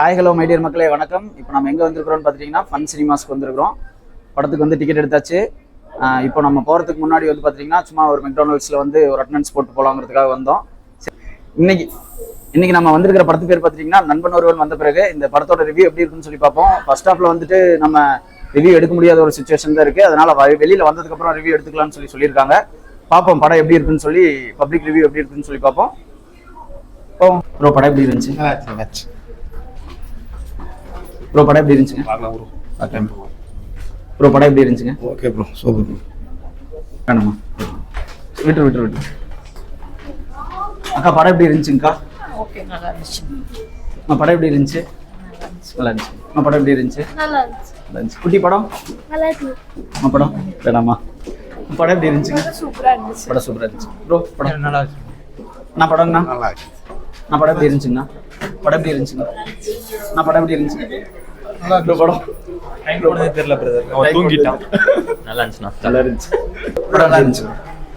Hi hello my dear மக்களே வணக்கம். இப்போ நம்ம எங்கே வந்திருக்கிறோம்னு பார்த்துட்டிங்கன்னா ஃபன் சினிமாஸ்க்கு வந்திருக்கிறோம். படத்துக்கு வந்து டிக்கெட் எடுத்தாச்சு. இப்போ நம்ம போகிறதுக்கு முன்னாடி வந்து பார்த்திங்கன்னா சும்மா ஒரு மெக்டானல்ட்ஸில் வந்து ஒரு அட்டண்டன்ஸ் போட்டு போகலாங்கிறதுக்காக வந்தோம். இன்னைக்கு நம்ம வந்திருக்கிற படத்து பேர் பார்த்திங்கன்னா நண்பன் ஒருவன் வந்த பிறகு இந்த படத்தோட ரிவ்யூ எப்படி இருக்குன்னு சொல்லி பார்ப்போம். ஃபர்ஸ்ட் ஹாஃப்ல வந்துட்டு நம்ம ரிவ்யூ எடுக்க முடியாத ஒரு சிச்சுவேஷன் தான் இருக்குது. அதனால் வெளியில் வந்ததுக்கப்புறம் ரிவ்யூ எடுத்துக்கலாம்னு சொல்லியிருக்காங்க. பார்ப்போம் படம் எப்படி இருக்குன்னு சொல்லி, பப்ளிக் ரிவ்யூ எப்படி இருக்குன்னு சொல்லி பார்ப்போம். ப்ரோ படம் எப்படி இருந்துச்சு? ப்ரோ படம் எப்படி இருந்துச்சுங்க? ப்ரோ படம் எப்படி இருந்துச்சுங்க? Okay bro, super bro. வேணாமா? விட்டு அக்கா படம் எப்படி இருந்துச்சுங்கக்கா? ஓகே, நல்லா இருந்துச்சு. படம் எப்படி இருந்துச்சு? நல்லா இருந்துச்சு. படம் எப்படி இருந்துச்சு? நல்லா இருந்துச்சு. குட்டி படம் நல்லா இருக்கு. படம் வேணாமா? படம் எப்படி இருந்துச்சுங்க? சூப்பரா இருந்துச்சு. படம் சூப்பரா இருந்துச்சு. ப்ரோ படம் நல்லா இருக்கு. படம்ண்ணா நல்லா இருக்கு. படம் எப்படி இருந்துச்சுங்கண்ணா? படம் எப்படி இருந்துச்சுங்க? படம் எப்படி இருந்துச்சு? நல்லா இருக்கு. படம் தெரியல பிரதர், அவன் தூங்கிட்டான். நல்லா இருந்துச்சுண்ணா. நல்லா இருந்துச்சு. படம் நல்லா இருந்துச்சு.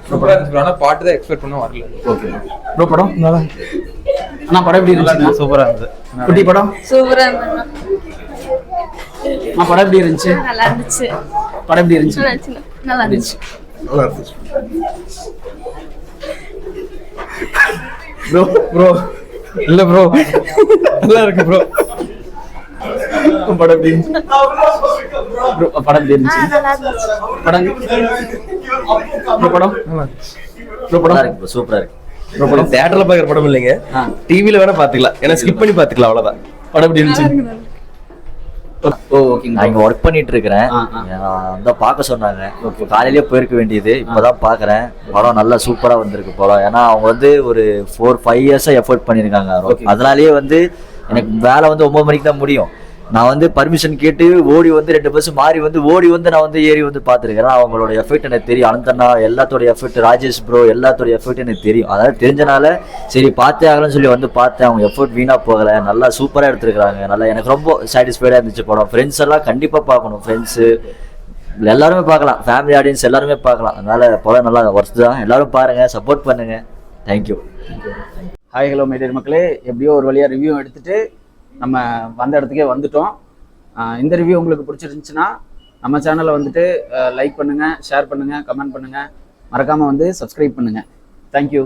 சூப்பரா இருந்துச்சு. ஆனா பாட்டு தான் எக்ஸ்பெக்ட் பண்ண வரல. ஓகே ப்ரோ படம் நல்லா அண்ணா படம் எப்படி இருந்துச்சு? சூப்பரா இருந்துச்சு. குட்டி படம் சூப்பரா இருந்துச்சு. படம் எப்படி இருந்துச்சு? நல்லா இருந்துச்சு. படம் எப்படி இருந்துச்சு? நல்லா இருந்துச்சு. நல்லா இருந்துச்சு. ப்ரோ இல்ல ப்ரோ, நல்லா இருக்கு ப்ரோ. படம் எப்படி இருந்துச்சு? ப்ரோ படம் எப்படி இருந்துச்சு? நல்லா இருந்துச்சு. படம் ப்ரோ படம் ப்ரோ படம் இருக்கு ப்ரோ, சூப்பரா இருக்கு. ப்ரோ படம் தியேட்டர்ல பாக்குற படம் இல்லைங்க, டிவில வேணா பாத்துக்கலாம். ஏன்னா ஸ்கிப் பண்ணி பாத்துக்கலாம், அவ்வளவுதான். படம் எப்படி இருந்துச்சு? ஓ ஓகேங்க. நான் இங்க ஒர்க் பண்ணிட்டு இருக்கிறேன். அதான் பார்க்க சொன்னாங்க. காலையிலேயே போயிருக்க வேண்டியது, இப்பதான் பாக்குறேன். படம் நல்லா சூப்பரா வந்திருக்கு படம். ஏன்னா அவங்க வந்து ஒரு 4-5 இயர்ஸா எஃபோர்ட் பண்ணிருக்காங்க. அதனாலேயே வந்து எனக்கு வேலை வந்து 9 மணிக்கு தான் முடியும். நான் வந்து பர்மிஷன் கேட்டு ஓடி வந்து 2 பஸ் மாறி வந்து ஓடி வந்து நான் வந்து ஏறி வந்து பார்த்துருக்கேன். அவங்களோட எஃபெக்ட் எனக்கு தெரியும். அனந்தண்ணா எல்லாத்தோட எஃபெக்ட், ராஜேஷ் ப்ரோ எல்லாத்தோட எஃபெக்ட் எனக்கு தெரியும். அதாவது தெரிஞ்சனால சரி பார்த்தே ஆகலன்னு சொல்லி வந்து பார்த்தேன். அவங்க எஃபெக்ட் வீணாக போகலை, நல்லா சூப்பராக எடுத்துருக்காங்க. நல்லா எனக்கு ரொம்ப சாட்டிஸ்ஃபைடாக இருந்துச்சு படம். ஃப்ரெண்ட்ஸ் எல்லாம் கண்டிப்பாக பார்க்கணும். ஃப்ரெண்ட்ஸு எல்லாருமே பார்க்கலாம், ஃபேமிலி ஆடியன்ஸ் எல்லாருமே பார்க்கலாம். அதனால படம் நல்லா ஒர்த் தான். எல்லாரும் பாருங்கள், சப்போர்ட் பண்ணுங்கள். Thank you. Hi hello my dear மக்களே, எப்படியோ ஒரு வழியாக ரிவ்யூ எடுத்துகிட்டு நம்ம வந்த இடத்துக்கே வந்துட்டோம். இந்த ரிவ்யூ உங்களுக்கு பிடிச்சிருந்துச்சுன்னா நம்ம சேனலை வந்துட்டு லைக் பண்ணுங்கள், ஷேர் பண்ணுங்கள், கமெண்ட் பண்ணுங்கள், மறக்காமல் வந்து சப்ஸ்கிரைப் பண்ணுங்கள். தேங்க்யூ.